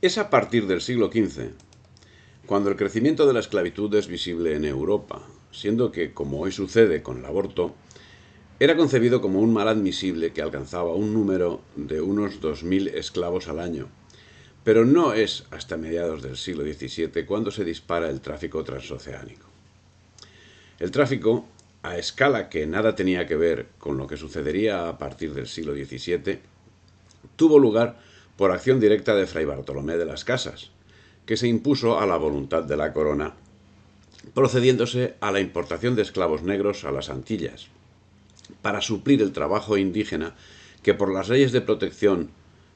Es a partir del siglo XV cuando el crecimiento de la esclavitud es visible en Europa, siendo que, como hoy sucede con el aborto, era concebido como un mal admisible que alcanzaba un número de unos 2000 esclavos al año. Pero no es hasta mediados del siglo XVII cuando se dispara el tráfico transoceánico. El tráfico, a escala que nada tenía que ver con lo que sucedería a partir del siglo XVII, tuvo lugar por acción directa de Fray Bartolomé de las Casas, que se impuso a la voluntad de la corona, procediéndose a la importación de esclavos negros a las Antillas, para suplir el trabajo indígena que por las leyes de protección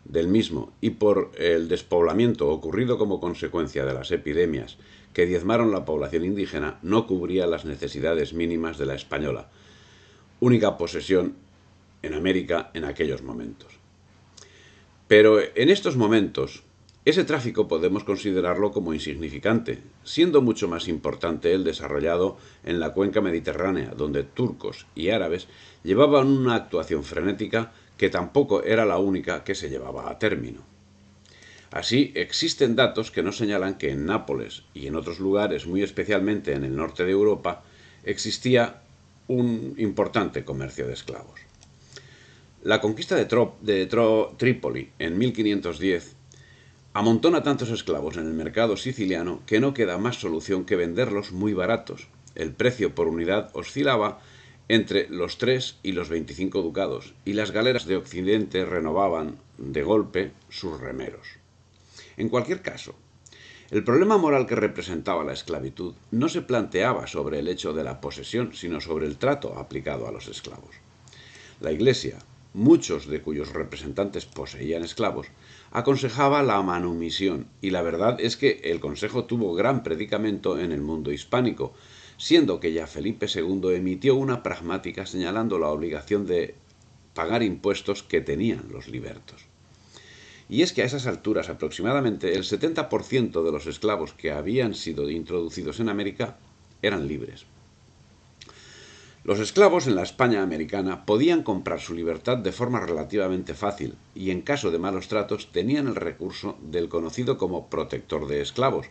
del mismo y por el despoblamiento ocurrido como consecuencia de las epidemias que diezmaron la población indígena no cubría las necesidades mínimas de la española, única posesión en América en aquellos momentos. Pero en estos momentos, ese tráfico podemos considerarlo como insignificante, siendo mucho más importante el desarrollado en la cuenca mediterránea, donde turcos y árabes llevaban una actuación frenética que tampoco era la única que se llevaba a término. Así, existen datos que nos señalan que en Nápoles y en otros lugares, muy especialmente en el norte de Europa, existía un importante comercio de esclavos. La conquista de Trípoli en 1510 amontona tantos esclavos en el mercado siciliano que no queda más solución que venderlos muy baratos. El precio por unidad oscilaba entre los 3 y los 25 ducados, y las galeras de Occidente renovaban de golpe sus remeros. En cualquier caso, el problema moral que representaba la esclavitud no se planteaba sobre el hecho de la posesión, sino sobre el trato aplicado a los esclavos. La Iglesia, muchos de cuyos representantes poseían esclavos, aconsejaba la manumisión, y la verdad es que el consejo tuvo gran predicamento en el mundo hispánico, siendo que ya Felipe II emitió una pragmática señalando la obligación de pagar impuestos que tenían los libertos. Y es que a esas alturas aproximadamente el 70% de los esclavos que habían sido introducidos en América eran libres. Los esclavos en la España americana podían comprar su libertad de forma relativamente fácil y en caso de malos tratos tenían el recurso del conocido como protector de esclavos,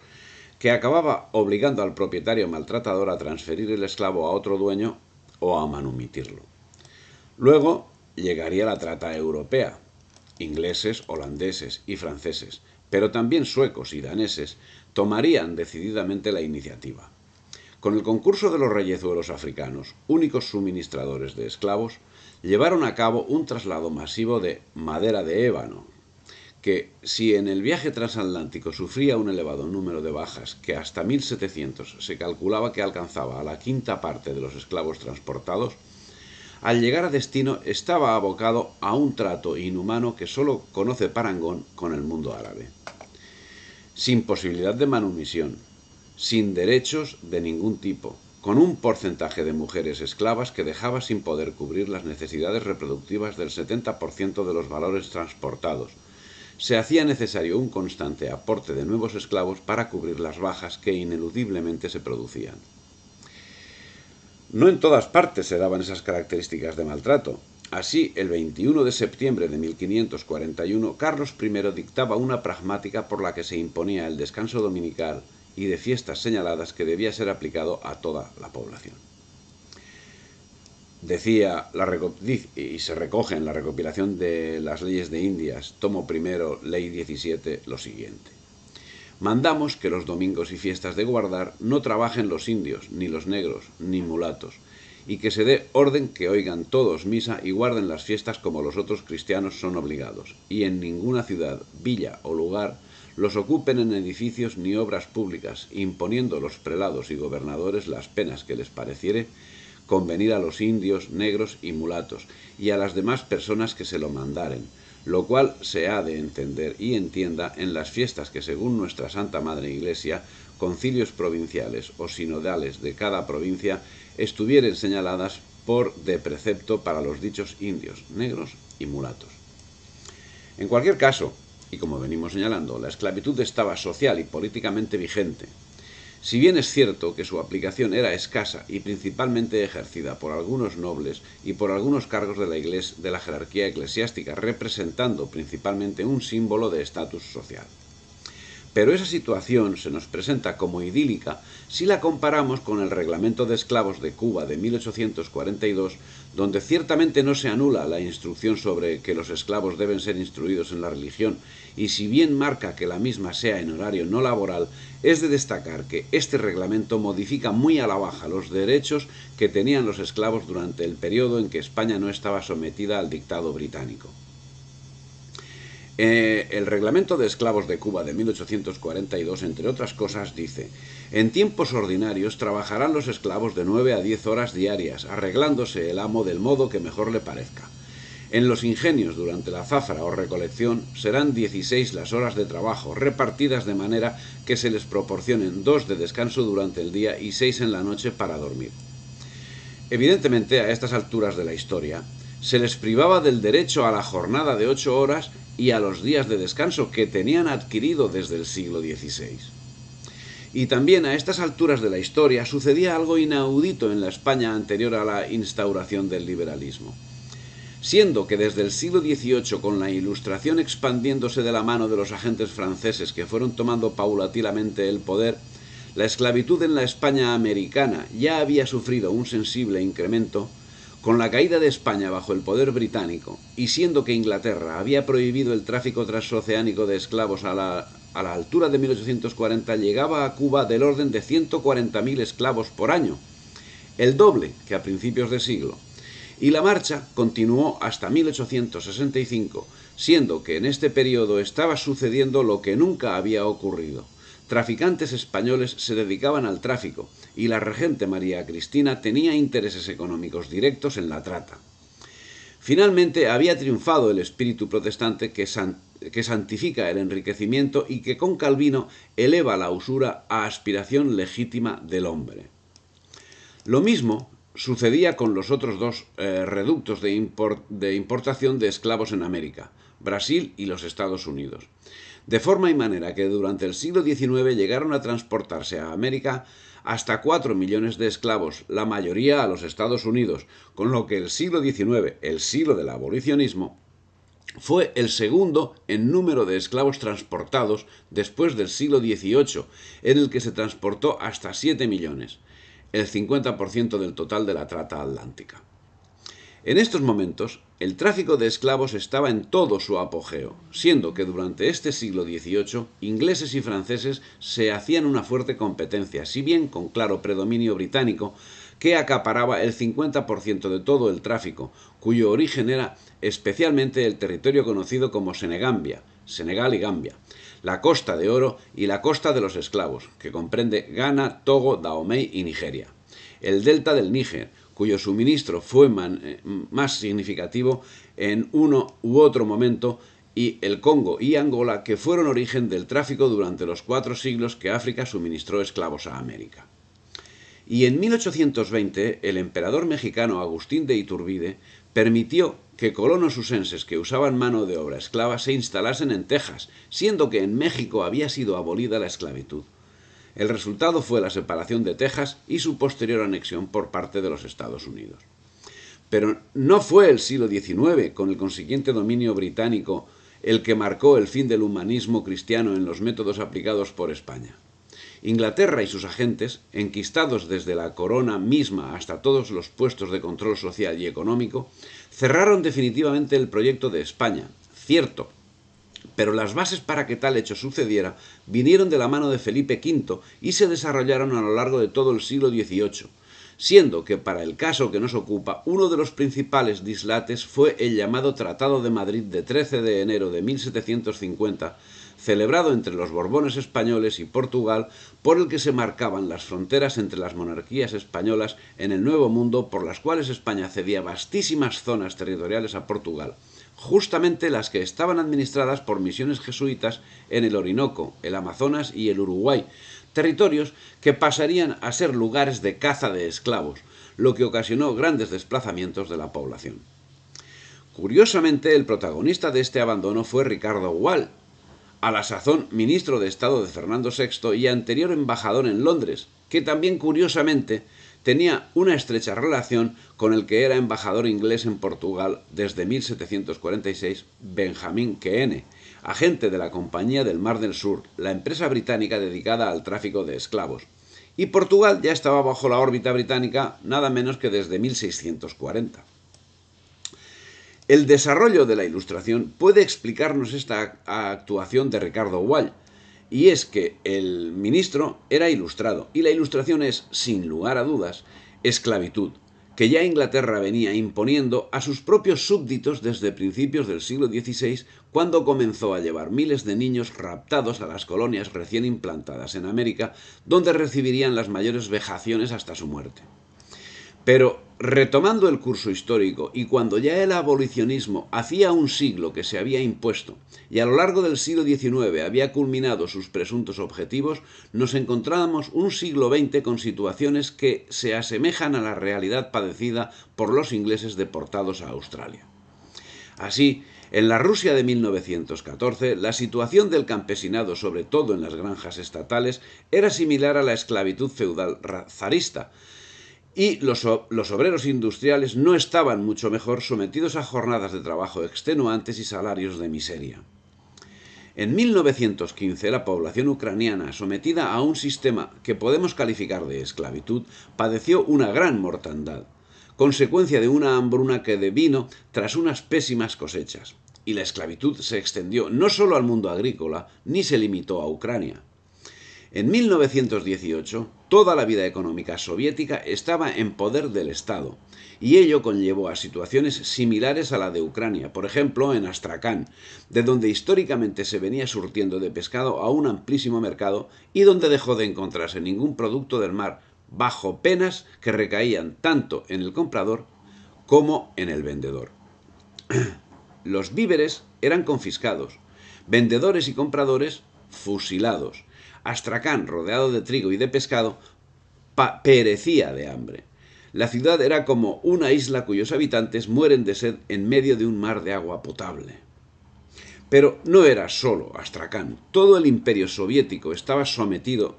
que acababa obligando al propietario maltratador a transferir el esclavo a otro dueño o a manumitirlo. Luego llegaría la trata europea. Ingleses, holandeses y franceses, pero también suecos y daneses, tomarían decididamente la iniciativa. Con el concurso de los reyezuelos africanos, únicos suministradores de esclavos, llevaron a cabo un traslado masivo de madera de ébano, que, si en el viaje transatlántico sufría un elevado número de bajas, que hasta 1700 se calculaba que alcanzaba a la quinta parte de los esclavos transportados, al llegar a destino estaba abocado a un trato inhumano que solo conoce parangón con el mundo árabe. Sin posibilidad de manumisión, sin derechos de ningún tipo, con un porcentaje de mujeres esclavas que dejaba sin poder cubrir las necesidades reproductivas del 70% de los valores transportados, se hacía necesario un constante aporte de nuevos esclavos para cubrir las bajas que ineludiblemente se producían. No en todas partes se daban esas características de maltrato. Así, el 21 de septiembre de 1541, Carlos I dictaba una pragmática por la que se imponía el descanso dominical y de fiestas señaladas que debía ser aplicado a toda la población. Decía, y se recoge en la recopilación de las leyes de Indias, tomo primero, ley 17, lo siguiente. Mandamos que los domingos y fiestas de guardar no trabajen los indios, ni los negros, ni mulatos, y que se dé orden que oigan todos misa y guarden las fiestas como los otros cristianos son obligados, y en ninguna ciudad, villa o lugar los ocupen en edificios ni obras públicas, imponiendo los prelados y gobernadores las penas que les pareciere convenir a los indios, negros y mulatos, y a las demás personas que se lo mandaren, lo cual se ha de entender y entienda en las fiestas que, según nuestra Santa Madre Iglesia, concilios provinciales o sinodales de cada provincia estuvieren señaladas por de precepto para los dichos indios, negros y mulatos. En cualquier caso, y como venimos señalando, la esclavitud estaba social y políticamente vigente. Si bien es cierto que su aplicación era escasa y principalmente ejercida por algunos nobles y por algunos cargos de la jerarquía eclesiástica, representando principalmente un símbolo de estatus social. Pero esa situación se nos presenta como idílica si la comparamos con el Reglamento de Esclavos de Cuba de 1842, donde ciertamente no se anula la instrucción sobre que los esclavos deben ser instruidos en la religión, y si bien marca que la misma sea en horario no laboral, es de destacar que este reglamento modifica muy a la baja los derechos que tenían los esclavos durante el periodo en que España no estaba sometida al dictado británico. El Reglamento de Esclavos de Cuba de 1842, entre otras cosas, dice: en tiempos ordinarios trabajarán los esclavos de 9 a 10 horas diarias, arreglándose el amo del modo que mejor le parezca. En los ingenios, durante la zafra o recolección, serán 16 las horas de trabajo, repartidas de manera que se les proporcionen 2 de descanso durante el día y 6 en la noche para dormir. Evidentemente, a estas alturas de la historia, se les privaba del derecho a la jornada de 8 horas y a los días de descanso que tenían adquirido desde el siglo XVI. Y también a estas alturas de la historia sucedía algo inaudito en la España anterior a la instauración del liberalismo. Siendo que desde el siglo XVIII, con la Ilustración expandiéndose de la mano de los agentes franceses que fueron tomando paulatinamente el poder, la esclavitud en la España americana ya había sufrido un sensible incremento. Con la caída de España bajo el poder británico, y siendo que Inglaterra había prohibido el tráfico transoceánico de esclavos a la altura de 1840, llegaba a Cuba del orden de 140.000 esclavos por año, el doble que a principios de siglo. Y la marcha continuó hasta 1865, siendo que en este periodo estaba sucediendo lo que nunca había ocurrido. Traficantes españoles se dedicaban al tráfico, y la regente María Cristina tenía intereses económicos directos en la trata. Finalmente había triunfado el espíritu protestante que santifica el enriquecimiento y que con Calvino eleva la usura a aspiración legítima del hombre. Lo mismo sucedía con los otros dos reductos de importación de esclavos en América, Brasil y los Estados Unidos. De forma y manera que durante el siglo XIX llegaron a transportarse a América hasta 4 millones de esclavos, la mayoría a los Estados Unidos, con lo que el siglo XIX, el siglo del abolicionismo, fue el segundo en número de esclavos transportados después del siglo XVIII, en el que se transportó hasta 7 millones, el 50% del total de la trata atlántica. En estos momentos, el tráfico de esclavos estaba en todo su apogeo, siendo que durante este siglo XVIII, ingleses y franceses se hacían una fuerte competencia, si bien con claro predominio británico, que acaparaba el 50% de todo el tráfico, cuyo origen era especialmente el territorio conocido como Senegambia, Senegal y Gambia, la Costa de Oro y la Costa de los Esclavos, que comprende Ghana, Togo, Dahomey y Nigeria, el delta del Níger, cuyo suministro fue más significativo en uno u otro momento, y el Congo y Angola, que fueron origen del tráfico durante los 4 siglos que África suministró esclavos a América. Y en 1820, el emperador mexicano Agustín de Iturbide permitió que colonos usenses que usaban mano de obra esclava se instalasen en Texas, siendo que en México había sido abolida la esclavitud. El resultado fue la separación de Texas y su posterior anexión por parte de los Estados Unidos. Pero no fue el siglo XIX, con el consiguiente dominio británico, el que marcó el fin del humanismo cristiano en los métodos aplicados por España. Inglaterra y sus agentes, enquistados desde la corona misma hasta todos los puestos de control social y económico, cerraron definitivamente el proyecto de España, cierto, pero las bases para que tal hecho sucediera vinieron de la mano de Felipe V y se desarrollaron a lo largo de todo el siglo XVIII, siendo que para el caso que nos ocupa uno de los principales dislates fue el llamado Tratado de Madrid de 13 de enero de 1750, celebrado entre los Borbones españoles y Portugal, por el que se marcaban las fronteras entre las monarquías españolas en el Nuevo Mundo, por las cuales España cedía vastísimas zonas territoriales a Portugal, justamente las que estaban administradas por misiones jesuitas en el Orinoco, el Amazonas y el Uruguay, territorios que pasarían a ser lugares de caza de esclavos, lo que ocasionó grandes desplazamientos de la población. Curiosamente, el protagonista de este abandono fue Ricardo Gual, a la sazón ministro de Estado de Fernando VI y anterior embajador en Londres, que también curiosamente tenía una estrecha relación con el que era embajador inglés en Portugal desde 1746, Benjamín Queene, agente de la Compañía del Mar del Sur, la empresa británica dedicada al tráfico de esclavos. Y Portugal ya estaba bajo la órbita británica nada menos que desde 1640. El desarrollo de la Ilustración puede explicarnos esta actuación de Ricardo Wall, y es que el ministro era ilustrado, y la Ilustración es, sin lugar a dudas, esclavitud, que ya Inglaterra venía imponiendo a sus propios súbditos desde principios del siglo XVI, cuando comenzó a llevar miles de niños raptados a las colonias recién implantadas en América, donde recibirían las mayores vejaciones hasta su muerte. Pero, retomando el curso histórico, y cuando ya el abolicionismo hacía un siglo que se había impuesto, y a lo largo del siglo XIX había culminado sus presuntos objetivos, nos encontrábamos un siglo XX con situaciones que se asemejan a la realidad padecida por los ingleses deportados a Australia. Así, en la Rusia de 1914, la situación del campesinado, sobre todo en las granjas estatales, era similar a la esclavitud feudal zarista, y los obreros industriales no estaban mucho mejor, sometidos a jornadas de trabajo extenuantes y salarios de miseria. En 1915, la población ucraniana, sometida a un sistema que podemos calificar de esclavitud, padeció una gran mortandad, consecuencia de una hambruna que devino tras unas pésimas cosechas. Y la esclavitud se extendió no solo al mundo agrícola, ni se limitó a Ucrania. En 1918, toda la vida económica soviética estaba en poder del Estado, y ello conllevó a situaciones similares a la de Ucrania, por ejemplo en Astracán, de donde históricamente se venía surtiendo de pescado a un amplísimo mercado y donde dejó de encontrarse ningún producto del mar, bajo penas que recaían tanto en el comprador como en el vendedor. Los víveres eran confiscados, vendedores y compradores fusilados. Astracán, rodeado de trigo y de pescado, perecía de hambre. La ciudad era como una isla cuyos habitantes mueren de sed en medio de un mar de agua potable. Pero no era solo Astracán, todo el imperio soviético estaba sometido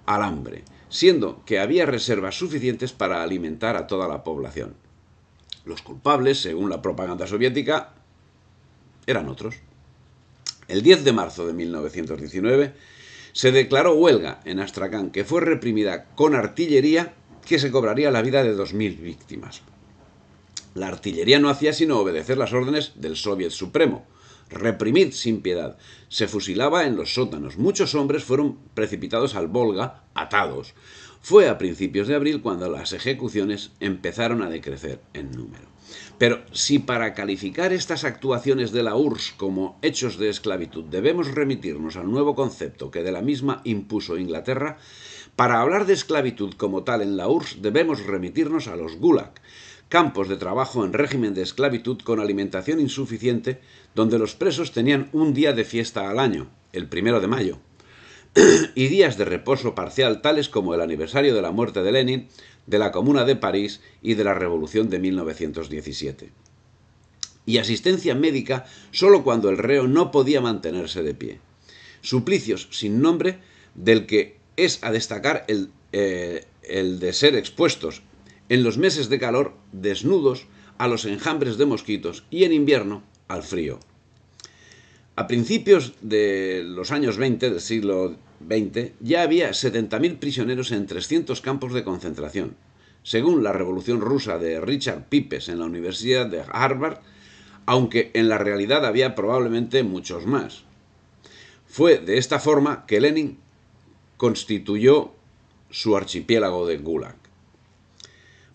al hambre, siendo que había reservas suficientes para alimentar a toda la población. Los culpables, según la propaganda soviética, eran otros. El 10 de marzo de 1919, se declaró huelga en Astracán, que fue reprimida con artillería, que se cobraría la vida de 2000 víctimas. La artillería no hacía sino obedecer las órdenes del Soviet Supremo. Reprimid sin piedad. Se fusilaba en los sótanos. Muchos hombres fueron precipitados al Volga, atados. Fue a principios de abril cuando las ejecuciones empezaron a decrecer en número. Pero si para calificar estas actuaciones de la URSS como hechos de esclavitud debemos remitirnos al nuevo concepto que de la misma impuso Inglaterra, para hablar de esclavitud como tal en la URSS debemos remitirnos a los Gulag, campos de trabajo en régimen de esclavitud con alimentación insuficiente, donde los presos tenían un día de fiesta al año, el 1 de mayo, y días de reposo parcial tales como el aniversario de la muerte de Lenin, de la Comuna de París y de la Revolución de 1917. Y asistencia médica solo cuando el reo no podía mantenerse de pie. Suplicios sin nombre del que es a destacar el de ser expuestos en los meses de calor desnudos a los enjambres de mosquitos y en invierno al frío. A principios de los años 20 del siglo XX ya había 70.000 prisioneros en 300 campos de concentración. Según la Revolución Rusa de Richard Pipes en la Universidad de Harvard, aunque en la realidad había probablemente muchos más. Fue de esta forma que Lenin constituyó su archipiélago de Gulag.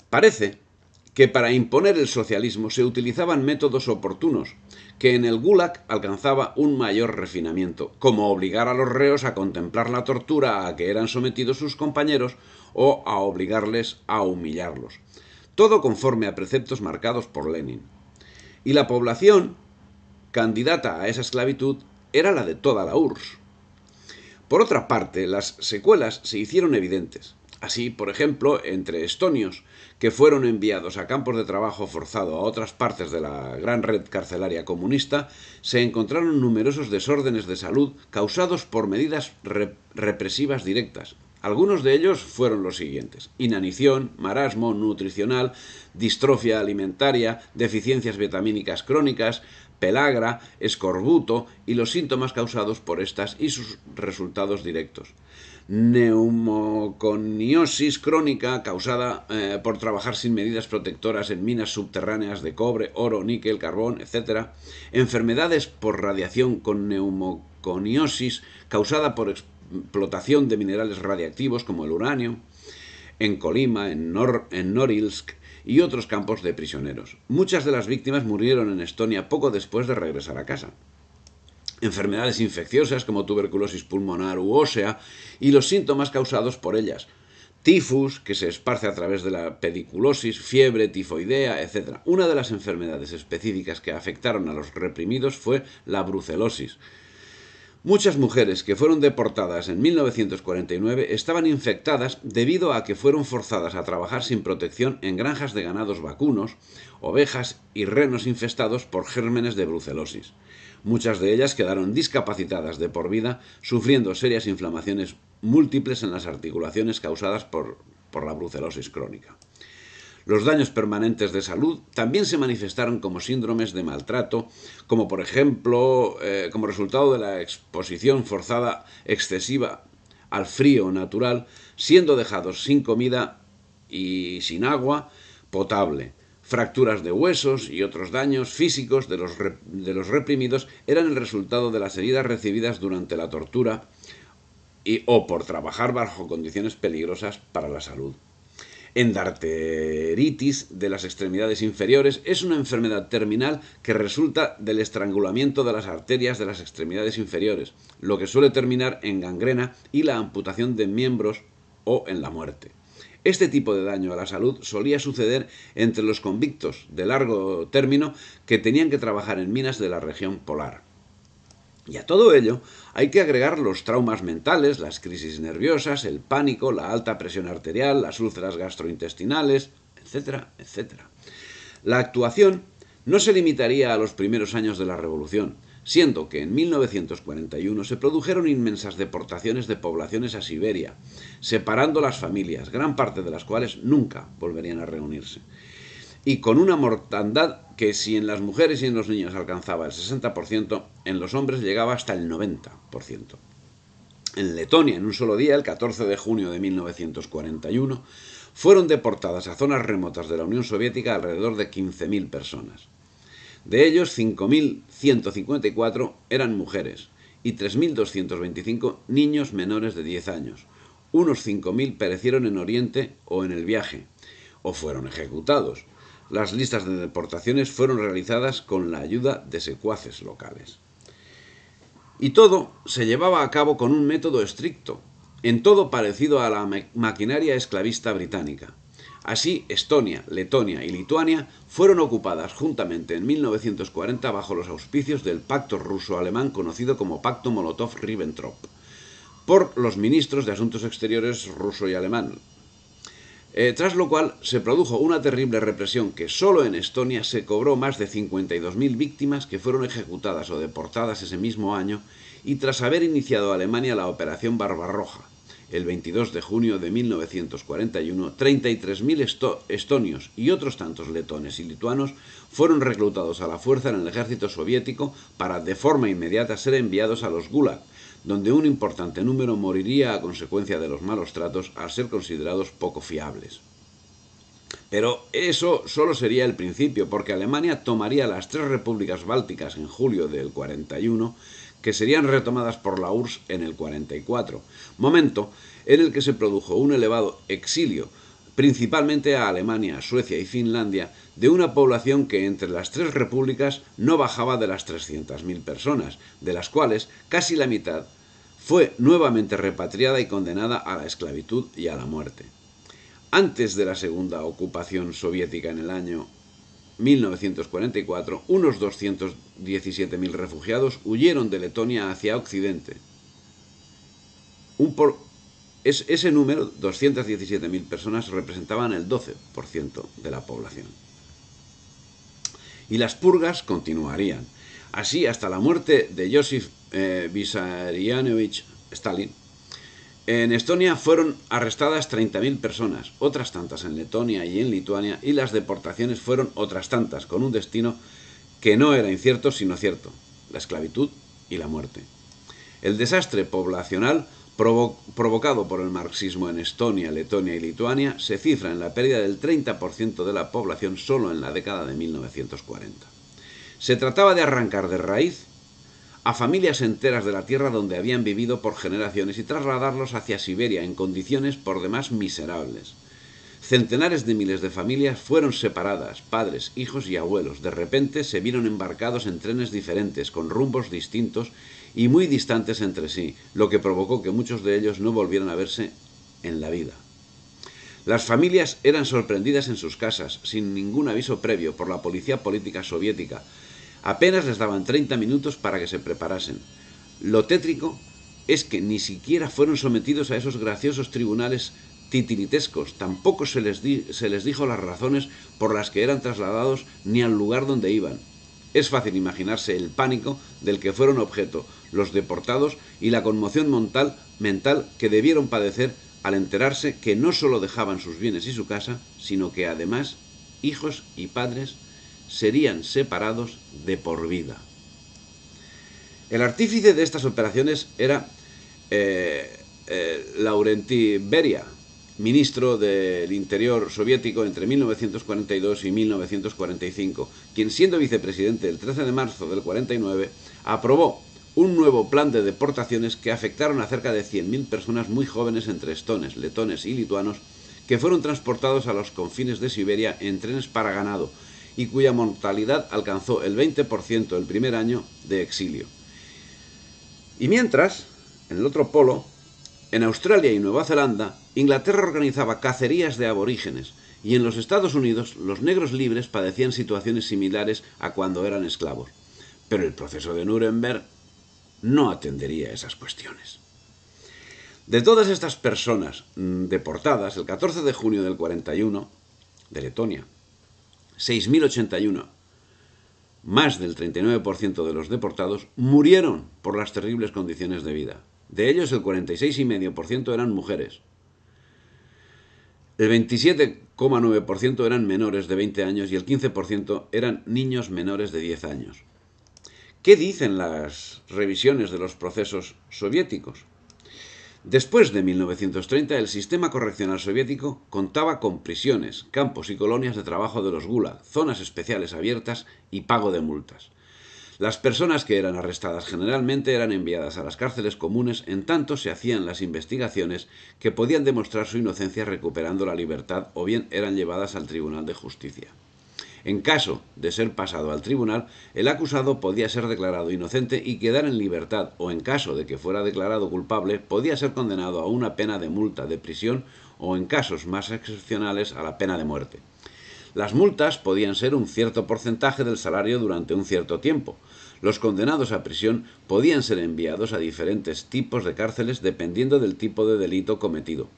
Parece que para imponer el socialismo se utilizaban métodos oportunos, que en el Gulag alcanzaba un mayor refinamiento, como obligar a los reos a contemplar la tortura a que eran sometidos sus compañeros o a obligarles a humillarlos. Todo conforme a preceptos marcados por Lenin. Y la población candidata a esa esclavitud era la de toda la URSS. Por otra parte, las secuelas se hicieron evidentes. Así, por ejemplo, entre estonios que fueron enviados a campos de trabajo forzado a otras partes de la gran red carcelaria comunista, se encontraron numerosos desórdenes de salud causados por medidas represivas directas. Algunos de ellos fueron los siguientes: inanición, marasmo nutricional, distrofia alimentaria, deficiencias vitamínicas crónicas, pelagra, escorbuto y los síntomas causados por estas y sus resultados directos. Neumoconiosis crónica causada por trabajar sin medidas protectoras en minas subterráneas de cobre, oro, níquel, carbón, etc. Enfermedades por radiación con neumoconiosis causada por explotación de minerales radiactivos como el uranio, en Colima, en Norilsk y otros campos de prisioneros. Muchas de las víctimas murieron en Estonia poco después de regresar a casa. Enfermedades infecciosas como tuberculosis pulmonar u ósea y los síntomas causados por ellas. Tifus, que se esparce a través de la pediculosis, fiebre tifoidea, etc. Una de las enfermedades específicas que afectaron a los reprimidos fue la brucelosis. Muchas mujeres que fueron deportadas en 1949 estaban infectadas debido a que fueron forzadas a trabajar sin protección en granjas de ganados vacunos, ovejas y renos infestados por gérmenes de brucelosis. Muchas de ellas quedaron discapacitadas de por vida, sufriendo serias inflamaciones múltiples en las articulaciones causadas por la brucelosis crónica. Los daños permanentes de salud también se manifestaron como síndromes de maltrato, como por ejemplo, como resultado de la exposición forzada excesiva al frío natural, siendo dejados sin comida y sin agua potable. Fracturas de huesos y otros daños físicos de los reprimidos eran el resultado de las heridas recibidas durante la tortura o por trabajar bajo condiciones peligrosas para la salud. Endarteritis de las extremidades inferiores es una enfermedad terminal que resulta del estrangulamiento de las arterias de las extremidades inferiores, lo que suele terminar en gangrena y la amputación de miembros o en la muerte. Este tipo de daño a la salud solía suceder entre los convictos de largo término que tenían que trabajar en minas de la región polar. Y a todo ello hay que agregar los traumas mentales, las crisis nerviosas, el pánico, la alta presión arterial, las úlceras gastrointestinales, etcétera, etcétera. La actuación no se limitaría a los primeros años de la Revolución, siendo que en 1941 se produjeron inmensas deportaciones de poblaciones a Siberia, separando las familias, gran parte de las cuales nunca volverían a reunirse. Y con una mortandad que si en las mujeres y en los niños alcanzaba el 60%, en los hombres llegaba hasta el 90%. En Letonia, en un solo día, el 14 de junio de 1941, fueron deportadas a zonas remotas de la Unión Soviética alrededor de 15.000 personas. De ellos, 5.154 eran mujeres y 3.225 niños menores de 10 años. Unos 5.000 perecieron en Oriente o en el viaje, o fueron ejecutados. Las listas de deportaciones fueron realizadas con la ayuda de secuaces locales. Y todo se llevaba a cabo con un método estricto, en todo parecido a la maquinaria esclavista británica. Así, Estonia, Letonia y Lituania fueron ocupadas juntamente en 1940 bajo los auspicios del pacto ruso-alemán conocido como Pacto Molotov-Ribbentrop, por los ministros de Asuntos Exteriores ruso y alemán. Tras lo cual se produjo una terrible represión que solo en Estonia se cobró más de 52.000 víctimas que fueron ejecutadas o deportadas ese mismo año, y tras haber iniciado Alemania la Operación Barbarroja, el 22 de junio de 1941, 33.000 estonios y otros tantos letones y lituanos fueron reclutados a la fuerza en el ejército soviético para de forma inmediata ser enviados a los Gulag, donde un importante número moriría a consecuencia de los malos tratos al ser considerados poco fiables. Pero eso solo sería el principio, porque Alemania tomaría las 3 repúblicas bálticas en julio del 41, que serían retomadas por la URSS en el 44, momento en el que se produjo un elevado exilio, principalmente a Alemania, Suecia y Finlandia, de una población que entre las 3 repúblicas no bajaba de las 300.000 personas, de las cuales casi la mitad fue nuevamente repatriada y condenada a la esclavitud y a la muerte. Antes de la segunda ocupación soviética en el año 1944, unos 217.000 refugiados huyeron de Letonia hacia Occidente. Ese número, 217.000 personas, representaban el 12% de la población. Y las purgas continuarían. Así, hasta la muerte de Joseph Vissarionovich Stalin, en Estonia fueron arrestadas 30.000 personas, otras tantas en Letonia y en Lituania, y las deportaciones fueron otras tantas, con un destino que no era incierto sino cierto: la esclavitud y la muerte. El desastre poblacional provocado por el marxismo en Estonia, Letonia y Lituania se cifra en la pérdida del 30% de la población solo en la década de 1940. Se trataba de arrancar de raíz a familias enteras de la tierra donde habían vivido por generaciones y trasladarlos hacia Siberia en condiciones por demás miserables. Centenares de miles de familias fueron separadas, padres, hijos y abuelos. De repente se vieron embarcados en trenes diferentes, con rumbos distintos y muy distantes entre sí, lo que provocó que muchos de ellos no volvieran a verse en la vida. Las familias eran sorprendidas en sus casas, sin ningún aviso previo, por la policía política soviética. Apenas les daban 30 minutos para que se preparasen. Lo tétrico es que ni siquiera fueron sometidos a esos graciosos tribunales titiritescos. Tampoco se les dijo las razones por las que eran trasladados ni al lugar donde iban. Es fácil imaginarse el pánico del que fueron objeto los deportados y la conmoción mental que debieron padecer al enterarse que no solo dejaban sus bienes y su casa, sino que además hijos y padres serían separados de por vida. El artífice de estas operaciones era Lavrenti Beria, ministro del Interior soviético entre 1942 y 1945, quien, siendo vicepresidente el 13 de marzo del 49, aprobó un nuevo plan de deportaciones que afectaron a cerca de 100.000 personas muy jóvenes entre estones, letones y lituanos, que fueron transportados a los confines de Siberia en trenes para ganado y cuya mortalidad alcanzó el 20% el primer año de exilio. Y mientras, en el otro polo, en Australia y Nueva Zelanda, Inglaterra organizaba cacerías de aborígenes, y en los Estados Unidos los negros libres padecían situaciones similares a cuando eran esclavos. Pero el proceso de Nuremberg no atendería a esas cuestiones. De todas estas personas deportadas, el 14 de junio del 41, de Letonia, 6.081, más del 39% de los deportados, murieron por las terribles condiciones de vida. De ellos, el 46,5% eran mujeres. El 27,9% eran menores de 20 años y el 15% eran niños menores de 10 años. ¿Qué dicen las revisiones de los procesos soviéticos? Después de 1930, el sistema correccional soviético contaba con prisiones, campos y colonias de trabajo de los gulag, zonas especiales abiertas y pago de multas. Las personas que eran arrestadas generalmente eran enviadas a las cárceles comunes, en tanto se hacían las investigaciones que podían demostrar su inocencia recuperando la libertad, o bien eran llevadas al Tribunal de Justicia. En caso de ser pasado al tribunal, el acusado podía ser declarado inocente y quedar en libertad, o en caso de que fuera declarado culpable, podía ser condenado a una pena de multa de prisión o, en casos más excepcionales, a la pena de muerte. Las multas podían ser un cierto porcentaje del salario durante un cierto tiempo. Los condenados a prisión podían ser enviados a diferentes tipos de cárceles dependiendo del tipo de delito cometido.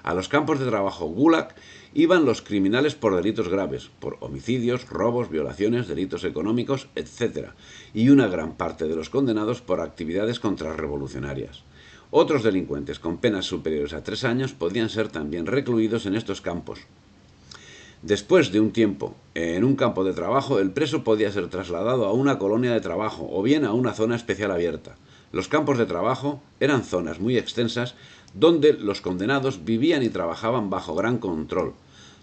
A los campos de trabajo gulag iban los criminales por delitos graves, por homicidios, robos, violaciones, delitos económicos, etc., y una gran parte de los condenados por actividades contrarrevolucionarias. Otros delincuentes con penas superiores a 3 años podían ser también recluidos en estos campos. Después de un tiempo en un campo de trabajo, el preso podía ser trasladado a una colonia de trabajo o bien a una zona especial abierta. Los campos de trabajo eran zonas muy extensas donde los condenados vivían y trabajaban bajo gran control.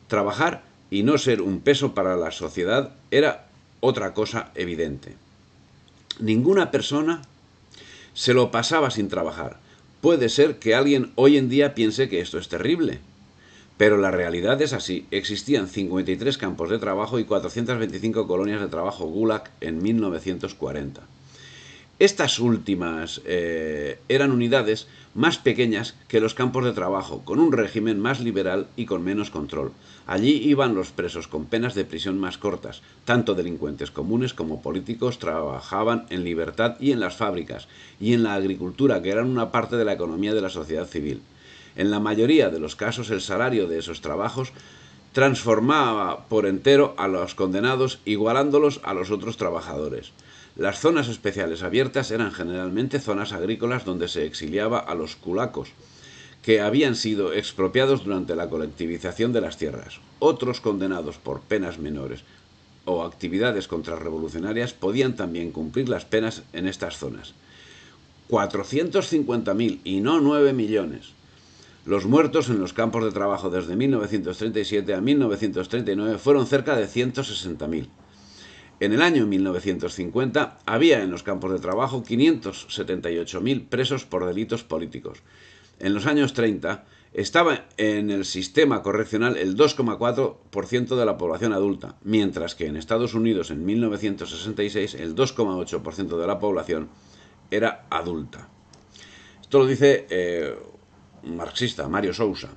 Trabajar y no ser un peso para la sociedad era otra cosa evidente. Ninguna persona se lo pasaba sin trabajar. Puede ser que alguien hoy en día piense que esto es terrible, pero la realidad es así. Existían 53 campos de trabajo y 425 colonias de trabajo gulag en 1940. Estas últimas eran unidades más pequeñas que los campos de trabajo, con un régimen más liberal y con menos control. Allí iban los presos con penas de prisión más cortas. Tanto delincuentes comunes como políticos trabajaban en libertad y en las fábricas, y en la agricultura, que eran una parte de la economía de la sociedad civil. En la mayoría de los casos, el salario de esos trabajos transformaba por entero a los condenados, igualándolos a los otros trabajadores. Las zonas especiales abiertas eran generalmente zonas agrícolas donde se exiliaba a los kulakos, que habían sido expropiados durante la colectivización de las tierras. Otros condenados por penas menores o actividades contrarrevolucionarias podían también cumplir las penas en estas zonas. 450.000 y no 9 millones. Los muertos en los campos de trabajo desde 1937 a 1939 fueron cerca de 160.000. En el año 1950 había en los campos de trabajo 578.000 presos por delitos políticos. En los años 30 estaba en el sistema correccional el 2,4% de la población adulta, mientras que en Estados Unidos en 1966 el 2,8% de la población era adulta. Esto lo dice un marxista, Mario Sousa,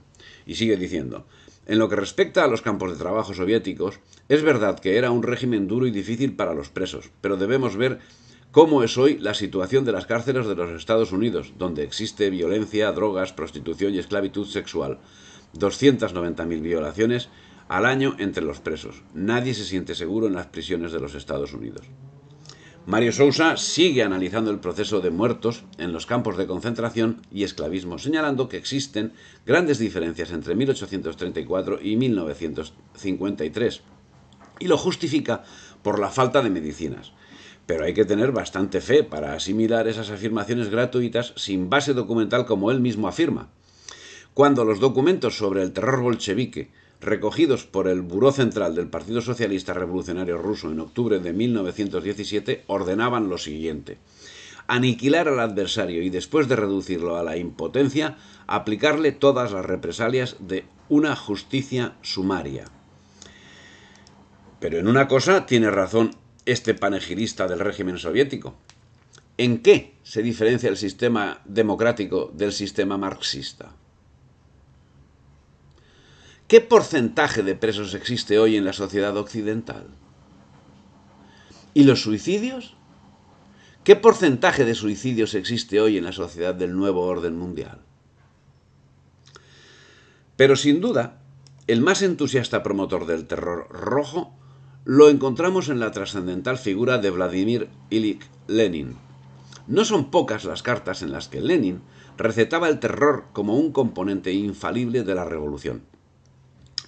y sigue diciendo: en lo que respecta a los campos de trabajo soviéticos, es verdad que era un régimen duro y difícil para los presos, pero debemos ver cómo es hoy la situación de las cárceles de los Estados Unidos, donde existe violencia, drogas, prostitución y esclavitud sexual. 290.000 violaciones al año entre los presos. Nadie se siente seguro en las prisiones de los Estados Unidos. Mario Sousa sigue analizando el proceso de muertos en los campos de concentración y esclavismo, señalando que existen grandes diferencias entre 1834 y 1953, y lo justifica por la falta de medicinas. Pero hay que tener bastante fe para asimilar esas afirmaciones gratuitas sin base documental, como él mismo afirma. Cuando los documentos sobre el terror bolchevique recogidos por el Buró Central del Partido Socialista Revolucionario Ruso en octubre de 1917 ordenaban lo siguiente: aniquilar al adversario y, después de reducirlo a la impotencia, aplicarle todas las represalias de una justicia sumaria. Pero en una cosa tiene razón este panegirista del régimen soviético. ¿En qué se diferencia el sistema democrático del sistema marxista? ¿Qué porcentaje de presos existe hoy en la sociedad occidental? ¿Y los suicidios? ¿Qué porcentaje de suicidios existe hoy en la sociedad del nuevo orden mundial? Pero sin duda, el más entusiasta promotor del terror rojo lo encontramos en la trascendental figura de Vladimir Ilich Lenin. No son pocas las cartas en las que Lenin recetaba el terror como un componente infalible de la revolución.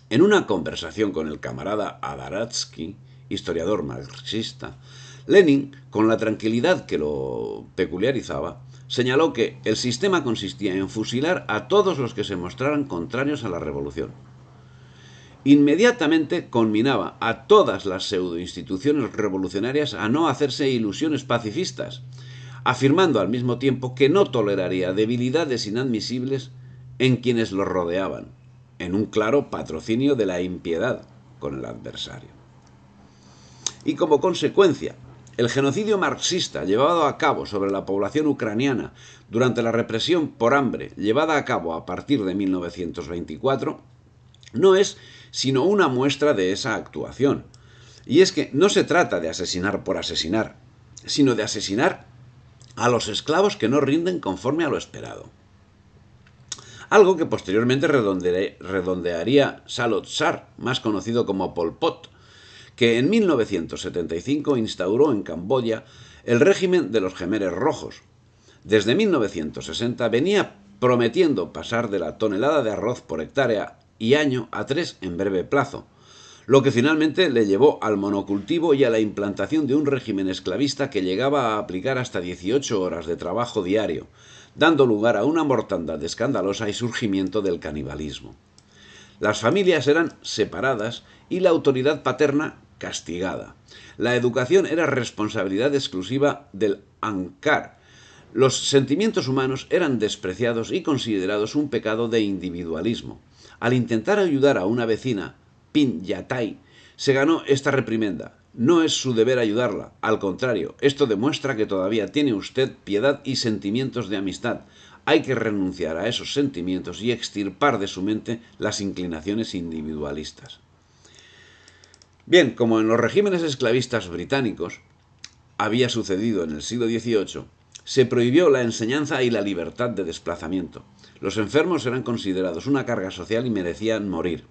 En una conversación con el camarada Adaratsky, historiador marxista, Lenin, con la tranquilidad que lo peculiarizaba, señaló que el sistema consistía en fusilar a todos los que se mostraran contrarios a la revolución. Inmediatamente conminaba a todas las pseudoinstituciones revolucionarias a no hacerse ilusiones pacifistas, afirmando al mismo tiempo que no toleraría debilidades inadmisibles en quienes lo rodeaban, en un claro patrocinio de la impiedad con el adversario. Y como consecuencia, el genocidio marxista llevado a cabo sobre la población ucraniana durante la represión por hambre llevada a cabo a partir de 1924 no es sino una muestra de esa actuación. Y es que no se trata de asesinar por asesinar, sino de asesinar a los esclavos que no rinden conforme a lo esperado. Algo que posteriormente redondearía Salotsar, más conocido como Pol Pot, que en 1975 instauró en Camboya el régimen de los Jemeres Rojos. Desde 1960 venía prometiendo pasar de la tonelada de arroz por hectárea y año a 3 en breve plazo, lo que finalmente le llevó al monocultivo y a la implantación de un régimen esclavista que llegaba a aplicar hasta 18 horas de trabajo diario, dando lugar a una mortandad escandalosa y surgimiento del canibalismo. Las familias eran separadas y la autoridad paterna castigada. La educación era responsabilidad exclusiva del Ankar. Los sentimientos humanos eran despreciados y considerados un pecado de individualismo. Al intentar ayudar a una vecina, Pin Yatai, se ganó esta reprimenda: no es su deber ayudarla, al contrario, esto demuestra que todavía tiene usted piedad y sentimientos de amistad. Hay que renunciar a esos sentimientos y extirpar de su mente las inclinaciones individualistas. Bien, como en los regímenes esclavistas británicos había sucedido en el siglo XVIII, se prohibió la enseñanza y la libertad de desplazamiento. Los enfermos eran considerados una carga social y merecían morir.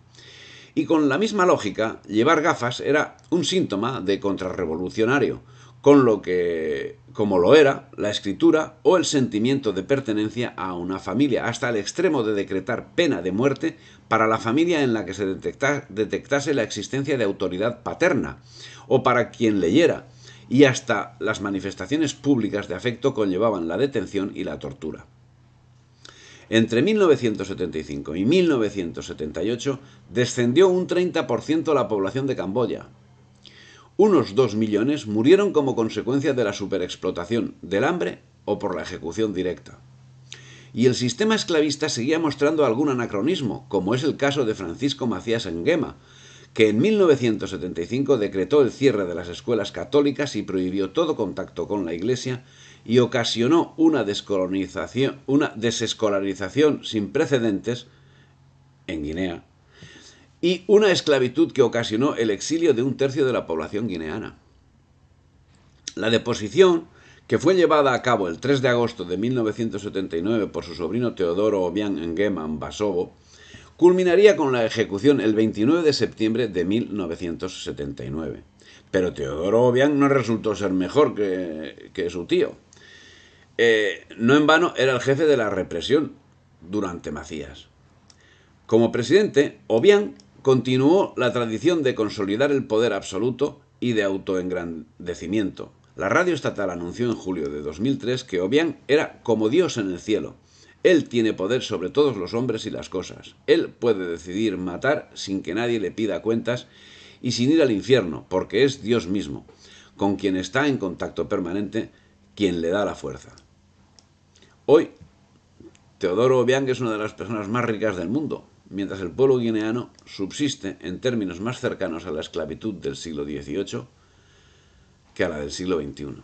Y con la misma lógica, llevar gafas era un síntoma de contrarrevolucionario, como lo era la escritura o el sentimiento de pertenencia a una familia, hasta el extremo de decretar pena de muerte para la familia en la que se detectase la existencia de autoridad paterna, o para quien leyera, y hasta las manifestaciones públicas de afecto conllevaban la detención y la tortura. Entre 1975 y 1978 descendió un 30% la población de Camboya. Unos 2 millones murieron como consecuencia de la superexplotación, del hambre o por la ejecución directa. Y el sistema esclavista seguía mostrando algún anacronismo, como es el caso de Francisco Macías Nguema, que en 1975 decretó el cierre de las escuelas católicas y prohibió todo contacto con la Iglesia y ocasionó una desescolarización sin precedentes en Guinea y una esclavitud que ocasionó el exilio de un tercio de la población guineana. La deposición, que fue llevada a cabo el 3 de agosto de 1979 por su sobrino Teodoro Obiang Nguema Mbasogo, culminaría con la ejecución el 29 de septiembre de 1979. Pero Teodoro Obiang no resultó ser mejor que su tío. No en vano era el jefe de la represión durante Macías. Como presidente, Obiang continuó la tradición de consolidar el poder absoluto y de autoengrandecimiento. La radio estatal anunció en julio de 2003 que Obiang era como Dios en el cielo. Él tiene poder sobre todos los hombres y las cosas. Él puede decidir matar sin que nadie le pida cuentas y sin ir al infierno, porque es Dios mismo, con quien está en contacto permanente, quien le da la fuerza. Hoy, Teodoro Obiang es una de las personas más ricas del mundo, mientras el pueblo guineano subsiste en términos más cercanos a la esclavitud del siglo XVIII que a la del siglo XXI.